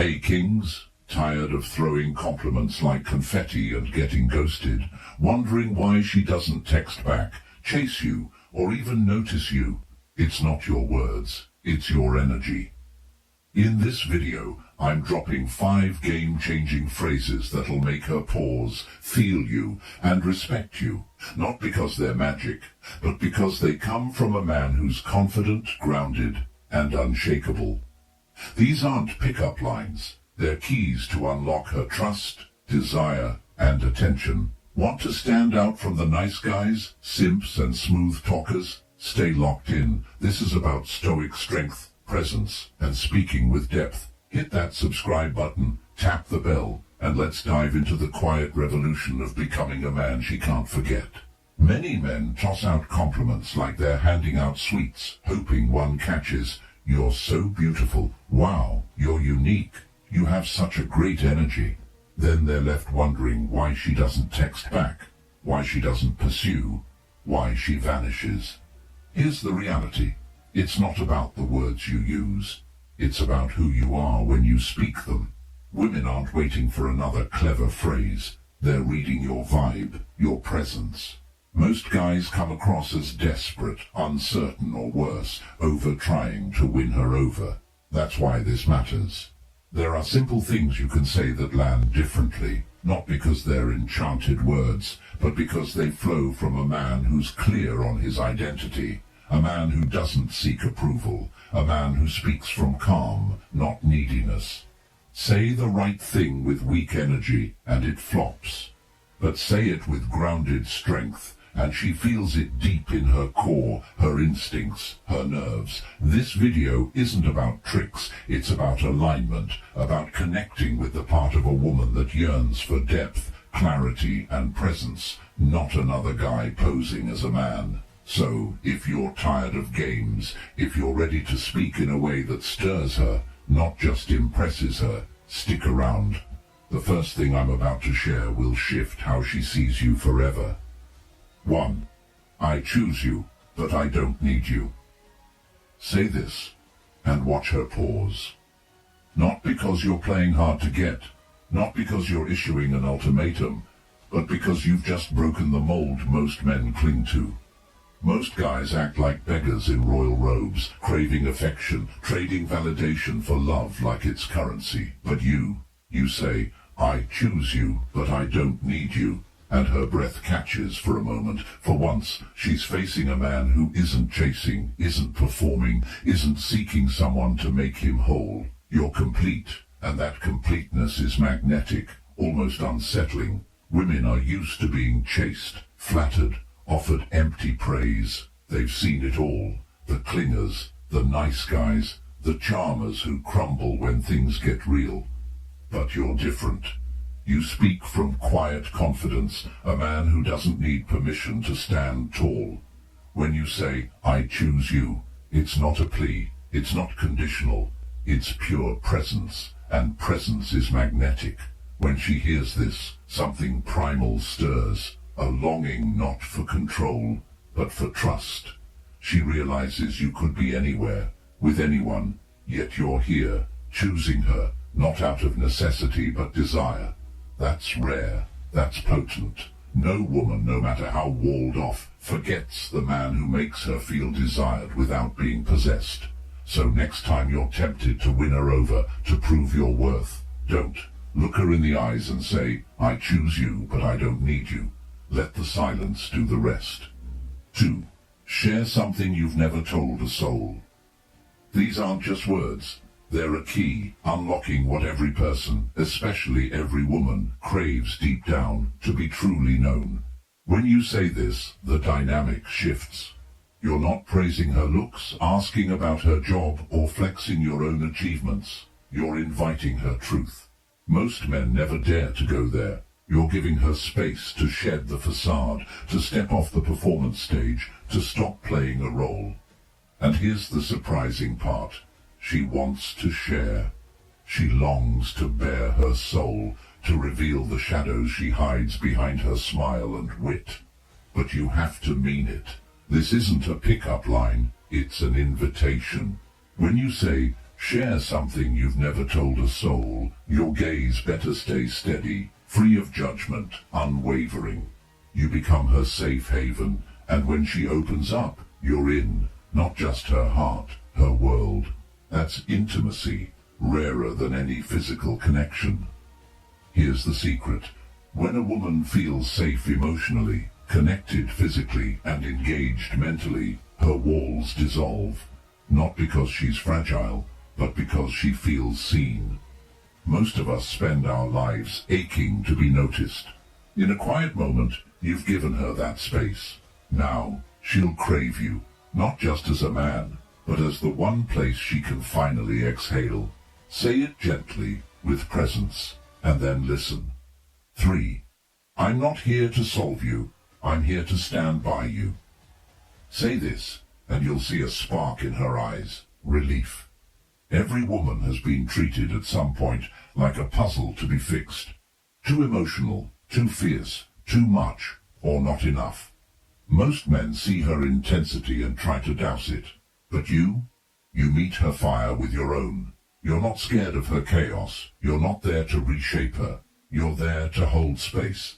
Hey kings, tired of throwing compliments like confetti and getting ghosted, wondering why she doesn't text back, chase you, or even notice you? It's not your words, it's your energy. In this video, I'm dropping 5 game-changing phrases that'll make her pause, feel you, and respect you, not because they're magic, but because they come from a man who's confident, grounded, and unshakable. These aren't pick-up lines. They're keys to unlock her trust, desire, and attention. Want to stand out from the nice guys, simps, and smooth talkers? Stay locked in. This is about stoic strength, presence, and speaking with depth. Hit that subscribe button, tap the bell, and let's dive into the quiet revolution of becoming a man she can't forget. Many men toss out compliments like they're handing out sweets, hoping one catches. You're so beautiful. Wow, you're unique. You have such a great energy. Then they're left wondering why she doesn't text back, why she doesn't pursue, why she vanishes. Here's the reality. It's not about the words you use. It's about who you are when you speak them. Women aren't waiting for another clever phrase. They're reading your vibe, your presence. Most guys come across as desperate, uncertain, or worse, over trying to win her over. That's why this matters. There are simple things you can say that land differently, not because they're enchanted words, but because they flow from a man who's clear on his identity, a man who doesn't seek approval, a man who speaks from calm, not neediness. Say the right thing with weak energy, and it flops. But say it with grounded strength, and she feels it deep in her core, her instincts, her nerves. This video isn't about tricks, it's about alignment, about connecting with the part of a woman that yearns for depth, clarity, and presence, not another guy posing as a man. So, if you're tired of games, if you're ready to speak in a way that stirs her, not just impresses her, stick around. The first thing I'm about to share will shift how she sees you forever. 1. I choose you, but I don't need you. Say this, and watch her pause. Not because you're playing hard to get, not because you're issuing an ultimatum, but because you've just broken the mold most men cling to. Most guys act like beggars in royal robes, craving affection, trading validation for love like it's currency. But you say, I choose you, but I don't need you. And her breath catches for a moment. For once, she's facing a man who isn't chasing, isn't performing, isn't seeking someone to make him whole. You're complete, and that completeness is magnetic, almost unsettling. Women are used to being chased, flattered, offered empty praise. They've seen it all. The clingers, the nice guys, the charmers who crumble when things get real. But you're different. You speak from quiet confidence, a man who doesn't need permission to stand tall. When you say, I choose you, it's not a plea, it's not conditional, it's pure presence, and presence is magnetic. When she hears this, something primal stirs, a longing not for control, but for trust. She realizes you could be anywhere, with anyone, yet you're here, choosing her, not out of necessity but desire. That's rare, that's potent. No woman, no matter how walled off, forgets the man who makes her feel desired without being possessed. So next time you're tempted to win her over, to prove your worth, don't. Look her in the eyes and say, I choose you, but I don't need you. Let the silence do the rest. 2. Share something you've never told a soul. These aren't just words. They're a key, unlocking what every person, especially every woman, craves deep down, to be truly known. When you say this, the dynamic shifts. You're not praising her looks, asking about her job, or flexing your own achievements. You're inviting her truth. Most men never dare to go there. You're giving her space to shed the facade, to step off the performance stage, to stop playing a role. And here's the surprising part. She wants to share. She longs to bare her soul, to reveal the shadows she hides behind her smile and wit. But you have to mean it. This isn't a pick-up line, it's an invitation. When you say, Share something you've never told a soul. Your gaze better stay steady, free of judgment, unwavering. You become her safe haven, and when she opens up, you're in, not just her heart, her world. That's intimacy, rarer than any physical connection. Here's the secret. When a woman feels safe emotionally, connected physically, and engaged mentally, her walls dissolve. Not because she's fragile, but because she feels seen. Most of us spend our lives aching to be noticed. In a quiet moment, you've given her that space. Now, she'll crave you, not just as a man, but as the one place she can finally exhale. Say it gently, with presence, and then listen. 3. I'm not here to solve you. I'm here to stand by you. Say this, and you'll see a spark in her eyes. Relief. Every woman has been treated at some point like a puzzle to be fixed. Too emotional, too fierce, too much, or not enough. Most men see her intensity and try to douse it. But you meet her fire with your own. You're not scared of her chaos. You're not there to reshape her. You're there to hold space.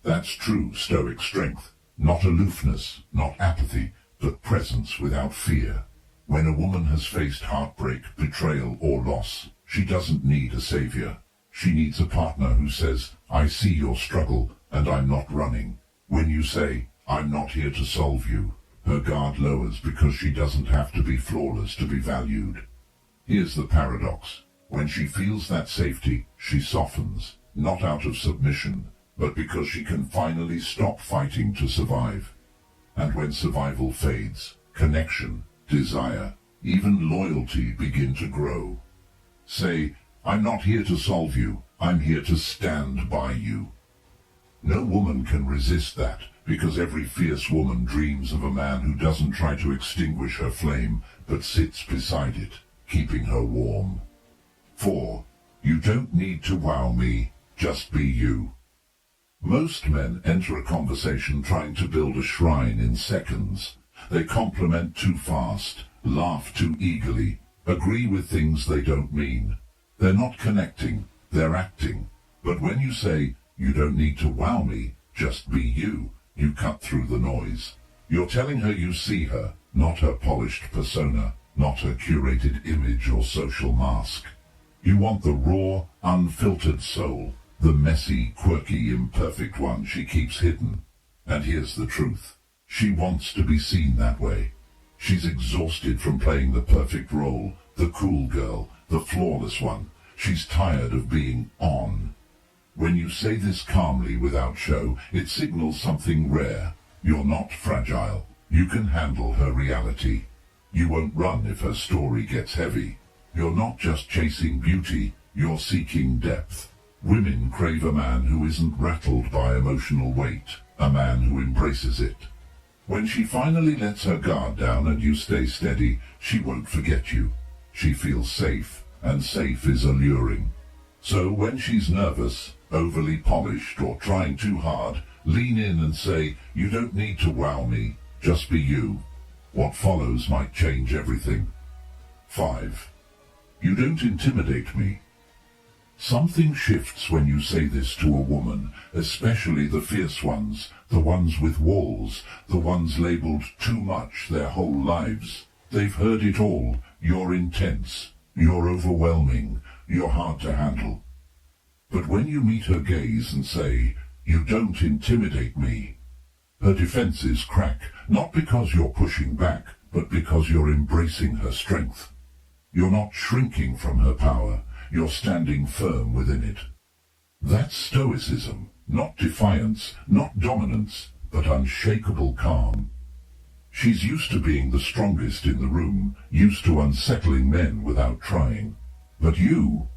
That's true stoic strength. Not aloofness, not apathy, but presence without fear. When a woman has faced heartbreak, betrayal, or loss, she doesn't need a savior. She needs a partner who says, I see your struggle, and I'm not running. When you say, I'm not here to solve you, her guard lowers because she doesn't have to be flawless to be valued. Here's the paradox. When she feels that safety, she softens, not out of submission, but because she can finally stop fighting to survive. And when survival fades, connection, desire, even loyalty begin to grow. Say, I'm not here to solve you, I'm here to stand by you. No woman can resist that, because every fierce woman dreams of a man who doesn't try to extinguish her flame, but sits beside it, keeping her warm. 4. You don't need to wow me, just be you. Most men enter a conversation trying to build a shrine in seconds. They compliment too fast, laugh too eagerly, agree with things they don't mean. They're not connecting, they're acting. But when you say, you don't need to wow me, just be you, you cut through the noise. You're telling her you see her, not her polished persona, not her curated image or social mask. You want the raw, unfiltered soul, the messy, quirky, imperfect one she keeps hidden. And here's the truth. She wants to be seen that way. She's exhausted from playing the perfect role, the cool girl, the flawless one. She's tired of being on. When you say this calmly without show, it signals something rare. You're not fragile. You can handle her reality. You won't run if her story gets heavy. You're not just chasing beauty, you're seeking depth. Women crave a man who isn't rattled by emotional weight, a man who embraces it. When she finally lets her guard down and you stay steady, she won't forget you. She feels safe, and safe is alluring. So when she's nervous, overly polished, or trying too hard, lean in and say, you don't need to wow me, just be you. What follows might change everything. 5. You don't intimidate me. Something shifts when you say this to a woman, especially the fierce ones, the ones with walls, the ones labeled too much their whole lives. They've heard it all. You're intense. You're overwhelming. You're hard to handle. But when you meet her gaze and say, you don't intimidate me, her defenses crack, not because you're pushing back, but because you're embracing her strength. You're not shrinking from her power. You're standing firm within it. That's Stoicism, not defiance, not dominance, but unshakable calm. She's used to being the strongest in the room, used to unsettling men without trying. But you're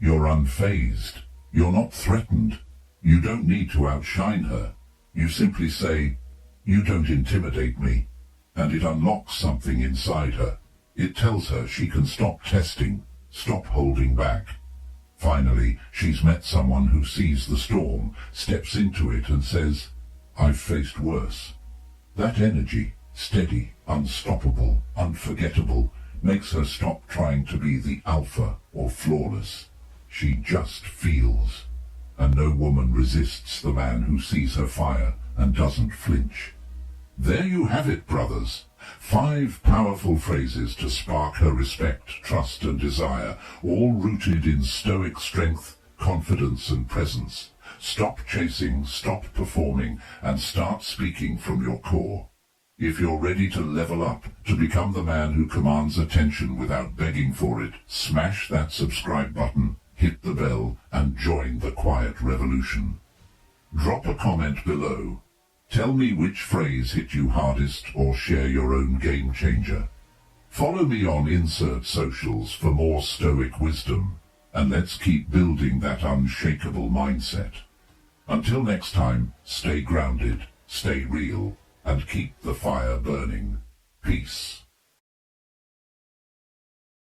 unfazed. You're not threatened. You don't need to outshine her. You simply say, you don't intimidate me. And it unlocks something inside her. It tells her she can stop testing, stop holding back. Finally, she's met someone who sees the storm, steps into it and says, I've faced worse. That energy, steady, unstoppable, unforgettable, makes her stop trying to be the alpha or flawless. She just feels. And no woman resists the man who sees her fire and doesn't flinch. There you have it, brothers. 5 powerful phrases to spark her respect, trust and desire, all rooted in stoic strength, confidence and presence. Stop chasing, stop performing, and start speaking from your core. If you're ready to level up, to become the man who commands attention without begging for it, smash that subscribe button, hit the bell, and join the quiet revolution. Drop a comment below. Tell me which phrase hit you hardest, or share your own game changer. Follow me on Insert Socials for more stoic wisdom, and let's keep building that unshakable mindset. Until next time, stay grounded, stay real, and keep the fire burning. Peace.